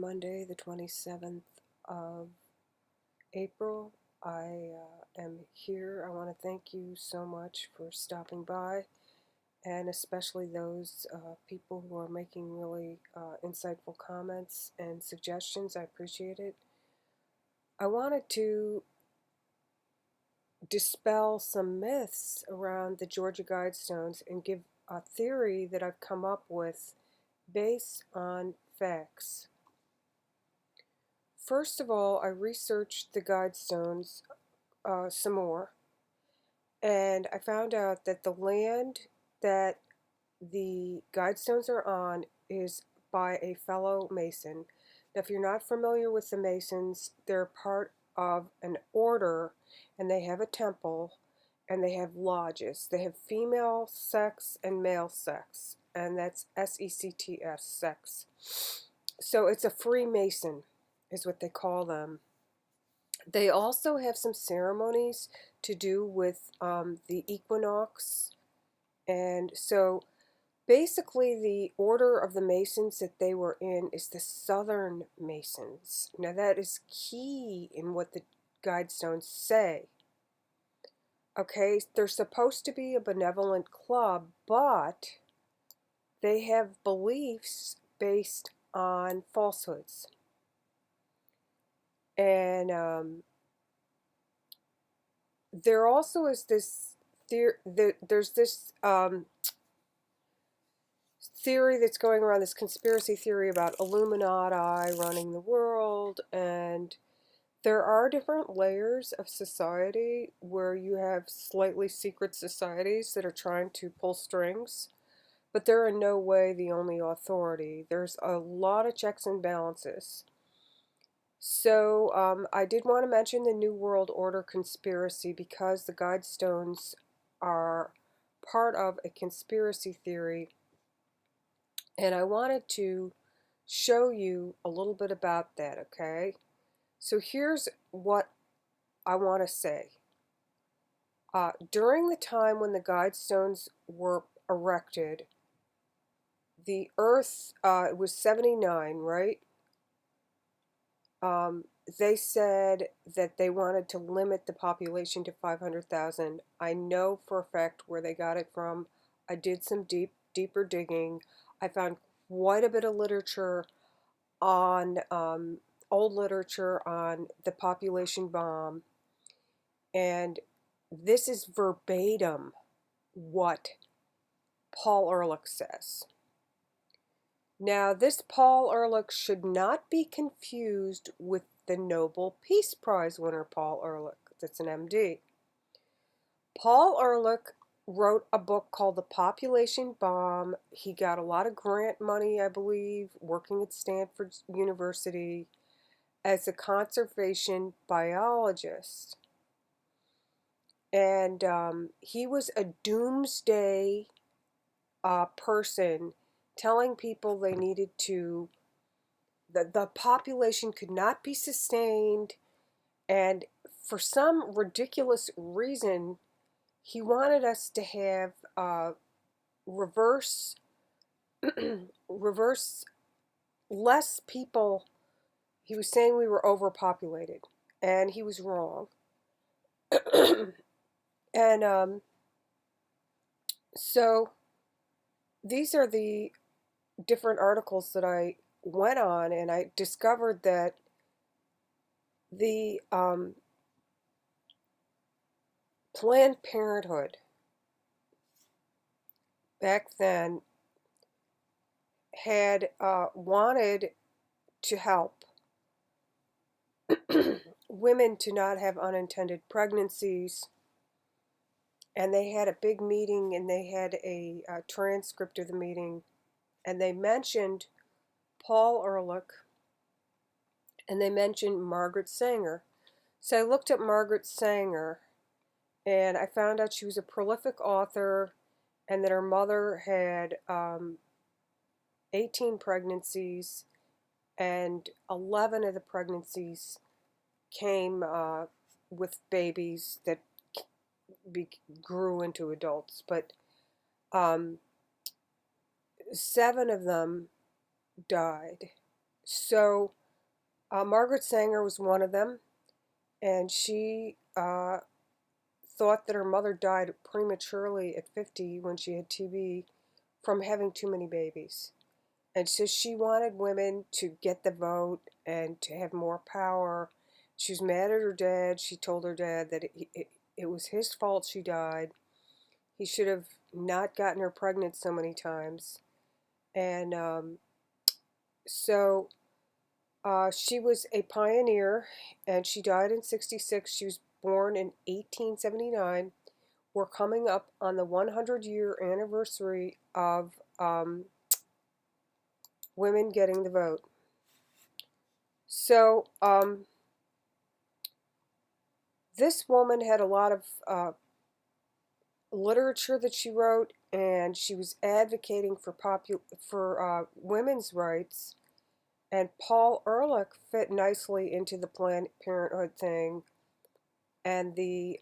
Monday, the 27th of April. I am here. I want to thank you so much for stopping by, and especially those people who are making really insightful comments and suggestions. I appreciate it. I wanted to dispel some myths around the Georgia Guidestones and give a theory that I've come up with based on facts. First of all, I researched the Guidestones some more, and I found out that the land that the Guidestones are on is by a fellow Mason. Now, if you're not familiar with the Masons, they're part of an order, and they have a temple, and they have lodges. They have female sex and male sex, and that's SECTS, sex. So it's a Freemason, is what they call them. They also have some ceremonies to do with the equinox. And so basically, the order of the Masons that they were in is the Southern Masons. Now, that is key in what the Guidestones say. Okay, they're supposed to be a benevolent club, but they have beliefs based on falsehoods. And there also is this there's this theory that's going around, this conspiracy theory about Illuminati running the world, and there are different layers of society where you have slightly secret societies that are trying to pull strings, but they're in no way the only authority. There's a lot of checks and balances. So I did want to mention the New World Order conspiracy because the Guidestones are part of a conspiracy theory, and I wanted to show you a little bit about that, okay? So here's what I want to say. During the time when the Guidestones were erected, the Earth was 79, right? They said that they wanted to limit the population to 500,000. I know for a fact where they got it from. I did some deeper digging. I found quite a bit of literature on old literature on the population bomb, and this is verbatim what Paul Ehrlich says. Now, this Paul Ehrlich should not be confused with the Nobel Peace Prize winner Paul Ehrlich. That's an MD. Paul Ehrlich wrote a book called The Population Bomb. He got a lot of grant money, I believe, working at Stanford University as a conservation biologist. And he was a doomsday person telling people they needed to, that the population could not be sustained, and for some ridiculous reason, he wanted us to have reverse less people. He was saying we were overpopulated, and he was wrong. And so these are the different articles that I went on, and I discovered that the Planned Parenthood back then had wanted to help women to not have unintended pregnancies, and they had a big meeting, and they had a transcript of the meeting, and they mentioned Paul Ehrlich, and they mentioned Margaret Sanger. So I looked at Margaret Sanger, and I found out she was a prolific author, and that her mother had 18 pregnancies, and 11 of the pregnancies came with babies that grew into adults, but 7 of them died. So Margaret Sanger was one of them, and she thought that her mother died prematurely at 50 when she had TB from having too many babies. And so she wanted women to get the vote and to have more power. She was mad at her dad. She told her dad that it was his fault she died. He should have not gotten her pregnant so many times. And so she was a pioneer, and she died in 66. She was born in 1879. We're coming up on the 100-year anniversary of women getting the vote. So this woman had a lot of literature that she wrote, and she was advocating for women's rights. And Paul Ehrlich fit nicely into the Planned Parenthood thing, and he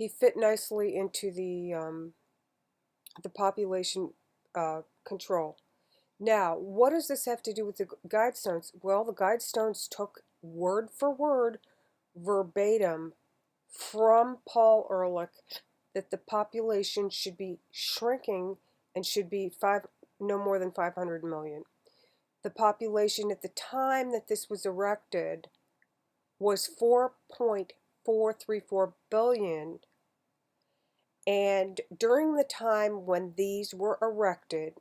fit nicely into the population control. Now, what does this have to do with the Guidestones? Well, the Guidestones took word for word, verbatim, from Paul Ehrlich that the population should be shrinking and should be no more than 500 million. The population at the time that this was erected was 4.434 billion, and during the time when these were erected,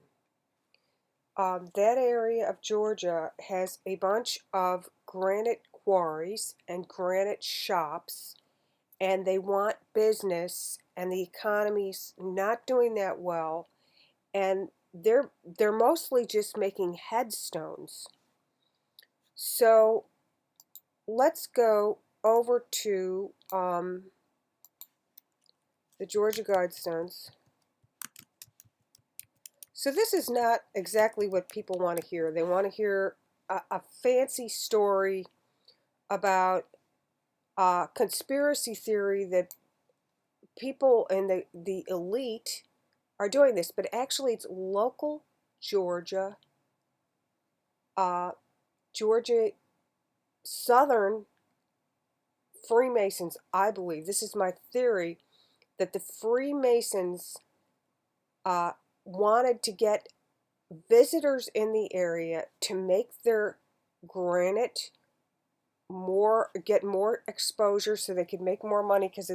that area of Georgia has a bunch of granite quarries and granite shops, and they want business, and the economy's not doing that well, and they're mostly just making headstones. So let's go over to the Georgia Guidestones. So this is not exactly what people want to hear. They want to hear a fancy story about conspiracy theory that people in the elite are doing this, but actually it's local Georgia, Georgia Southern Freemasons, I believe. This is my theory, that the Freemasons wanted to get visitors in the area to make their granite get more exposure so they could make more money, because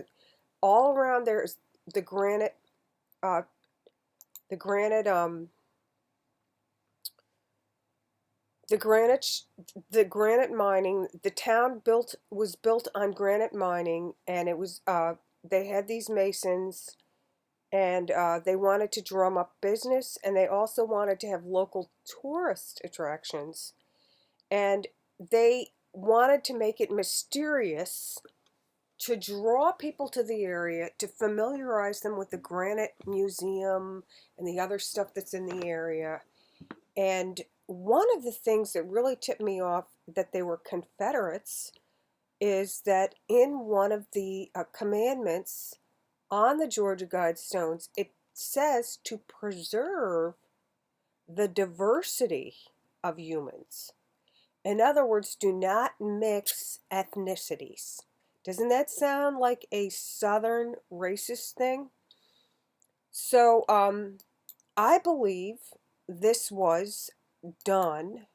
all around there is the granite uh, the granite the granite the granite mining. The town was built on granite mining, and it was they had these masons, and they wanted to drum up business, and they also wanted to have local tourist attractions, and they wanted to make it mysterious to draw people to the area, to familiarize them with the Granite Museum and the other stuff that's in the area. And one of the things that really tipped me off that they were Confederates is that in one of the commandments on the Georgia Guidestones, it says to preserve the diversity of humans. In other words, do not mix ethnicities. Doesn't that sound like a Southern racist thing? So I believe this was done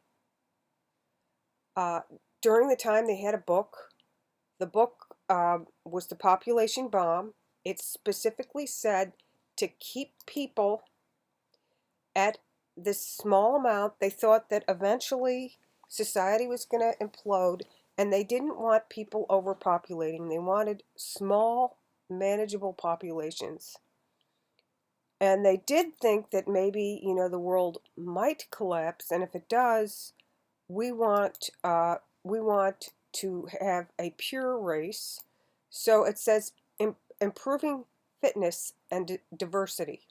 during the time they had a book. The book was The Population Bomb. It specifically said to keep people at this small amount. They thought that eventually society was going to implode, and they didn't want people overpopulating. They wanted small, manageable populations. And they did think that maybe, the world might collapse, and if it does, we want to have a pure race. So it says improving fitness and diversity.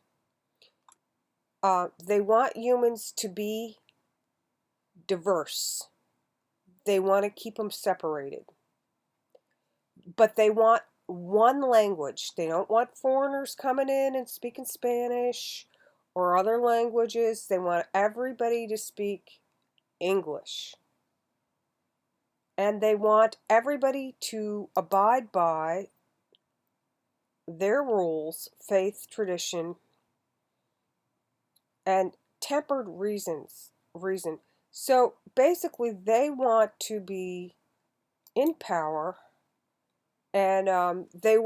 They want humans to be diverse. They want to keep them separated. But they want one language. They don't want foreigners coming in and speaking Spanish or other languages. They want everybody to speak English. And they want everybody to abide by their rules, faith, tradition, and tempered reason. So basically, they want to be in power, and they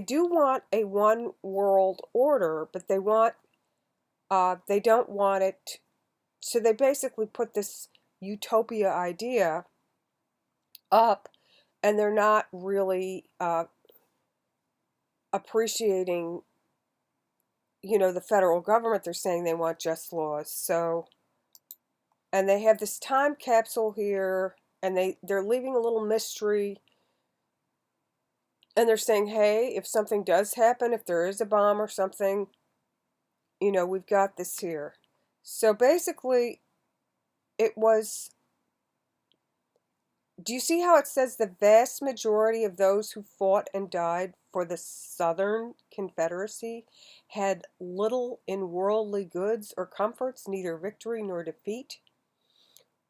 do want a one world order, but they don't want it. So they basically put this utopia idea up, and they're not really appreciating, the federal government. They're saying they want just laws. So, and they have this time capsule here, and they're leaving a little mystery, and they're saying, hey, if something does happen, if there is a bomb or something, we've got this here. So basically, it was, do you see how it says the vast majority of those who fought and died for the Southern Confederacy had little in worldly goods or comforts, neither victory nor defeat,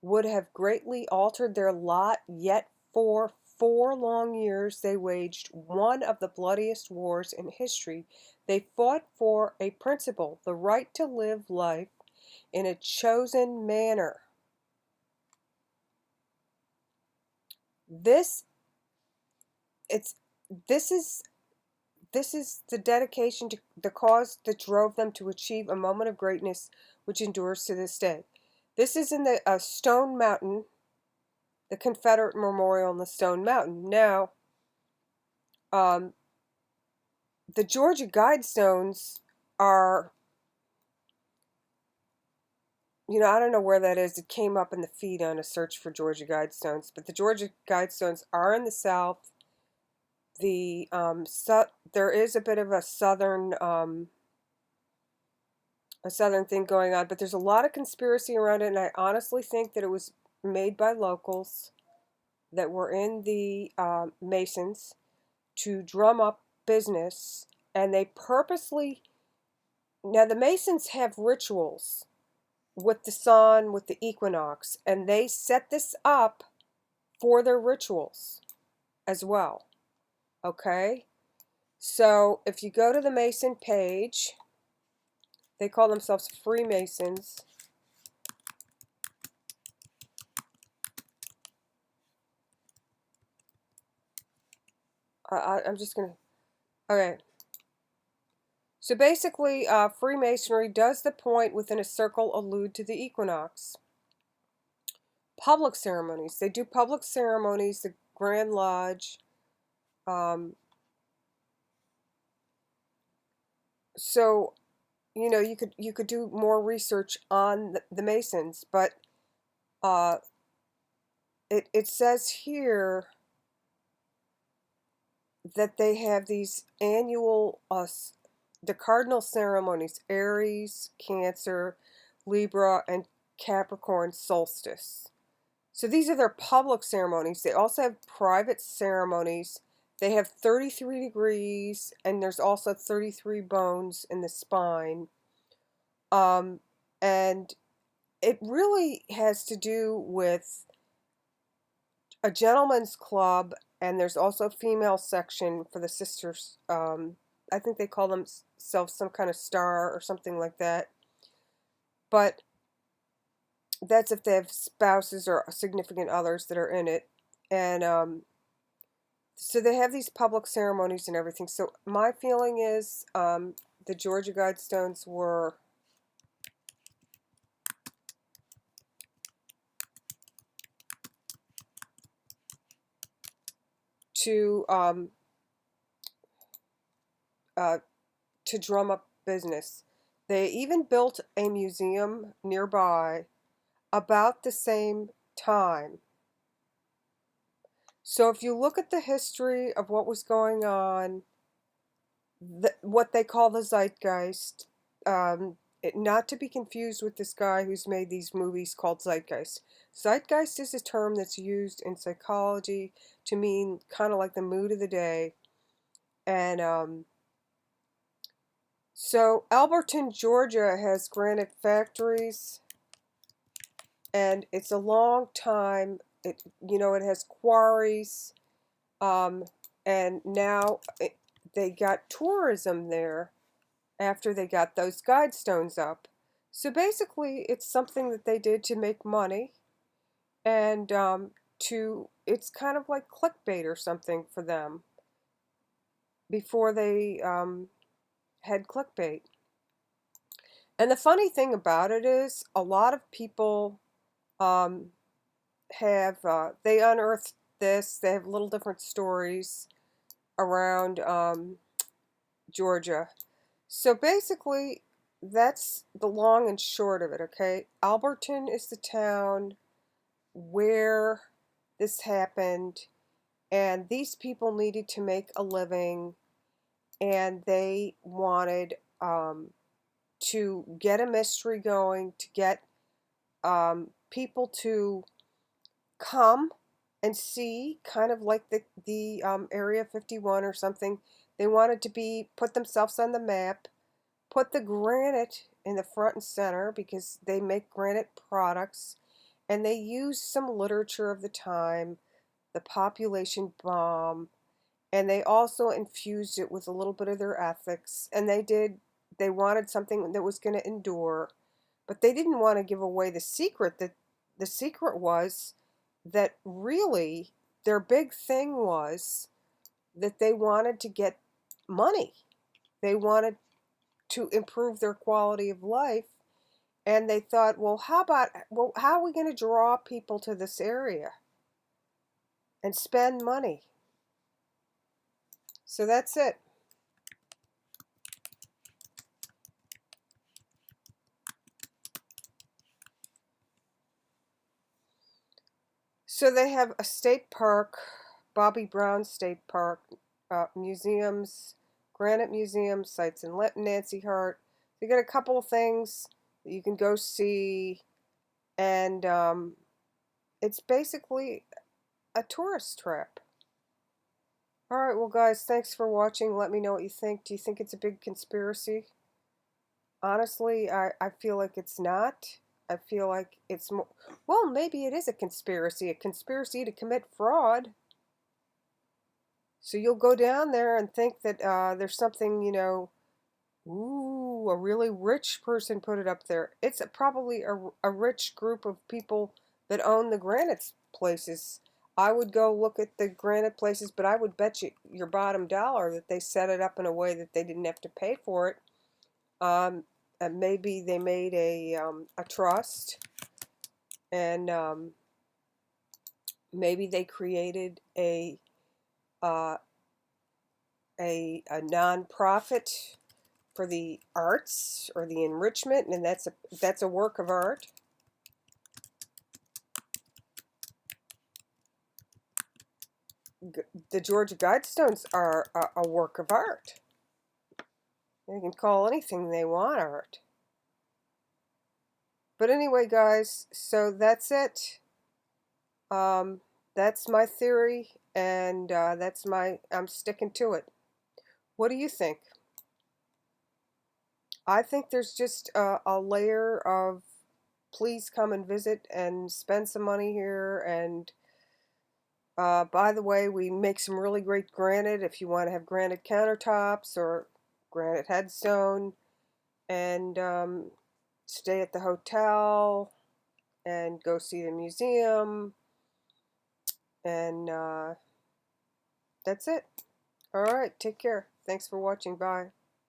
would have greatly altered their lot, yet for 4 long years they waged one of the bloodiest wars in history. They fought for a principle, the right to live life in a chosen manner. This it's this is the dedication to the cause that drove them to achieve a moment of greatness which endures to this day. This is in the Stone Mountain, the Confederate Memorial in the Stone Mountain. Now, the Georgia Guidestones are, I don't know where that is. It came up in the feed on a search for Georgia Guidestones, but the Georgia Guidestones are in the South. There is a bit of a southern thing going on, but there's a lot of conspiracy around it, and I honestly think that it was made by locals that were in the Masons to drum up business, and they purposely. Now the Masons have rituals with the sun, with the equinox, and they set this up for their rituals as well. Okay? So if you go to the Mason page, they call themselves Freemasons. I'm just going to... Okay. So basically, Freemasonry does the point within a circle allude to the equinox. Public ceremonies. They do public ceremonies, the Grand Lodge. So, you could do more research on the Masons, but it says here that they have these annual the cardinal ceremonies: Aries, Cancer, Libra, and Capricorn solstice. So these are their public ceremonies. They also have private ceremonies. They have 33 degrees, and there's also 33 bones in the spine. And it really has to do with a gentleman's club, and there's also a female section for the sisters. I think they call themselves some kind of star or something like that. But that's if they have spouses or significant others that are in it. And so they have these public ceremonies and everything. So my feeling is the Georgia Guidestones were to drum up business. They even built a museum nearby about the same time. So if you look at the history of what was going on, what they call the zeitgeist, not to be confused with this guy who's made these movies called Zeitgeist. Zeitgeist is a term that's used in psychology to mean kind of like the mood of the day. And So Elberton, Georgia has granite factories, and it's a long time. It has quarries, and now they got tourism there after they got those Guidestones up. So basically, it's something that they did to make money, and it's kind of like clickbait or something for them before they had clickbait. And the funny thing about it is, a lot of people um, they unearthed this. They have little different stories around Georgia. So basically, that's the long and short of it, okay? Elberton is the town where this happened, and these people needed to make a living, and they wanted to get a mystery going, to get people to come and see, kind of like the Area 51 or something. They wanted to put themselves on the map, put the granite in the front and center because they make granite products, and they used some literature of the time, the population bomb, and they also infused it with a little bit of their ethics, and they wanted something that was going to endure, but they didn't want to give away the secret. That the secret was that really their big thing was that they wanted to get money. They wanted to improve their quality of life, and they thought, well, how are we going to draw people to this area and spend money? So that's it. So they have a state park, Bobby Brown State Park, museums, Granite Museum, sites in Nancy Hart. They got a couple of things that you can go see, and it's basically a tourist trap. Alright, well guys, thanks for watching. Let me know what you think. Do you think it's a big conspiracy? Honestly, I feel like it's not. I feel like it's more, well, maybe it is a conspiracy to commit fraud. So you'll go down there and think that there's something, ooh, a really rich person put it up there. It's probably a rich group of people that own the granite places. I would go look at the granite places, but I would bet you your bottom dollar that they set it up in a way that they didn't have to pay for it. And maybe they made a trust, and maybe they created uh, a non-profit for the arts or the enrichment, and that's a work of art. The Georgia Guidestones are a work of art. They can call anything they want art. But anyway, guys, so that's it. That's my theory, and I'm sticking to it. What do you think? I think there's just a layer of please come and visit and spend some money here. And by the way, we make some really great granite if you want to have granite countertops or granite headstone, and stay at the hotel and go see the museum. And that's it. All right, take care. Thanks for watching. Bye.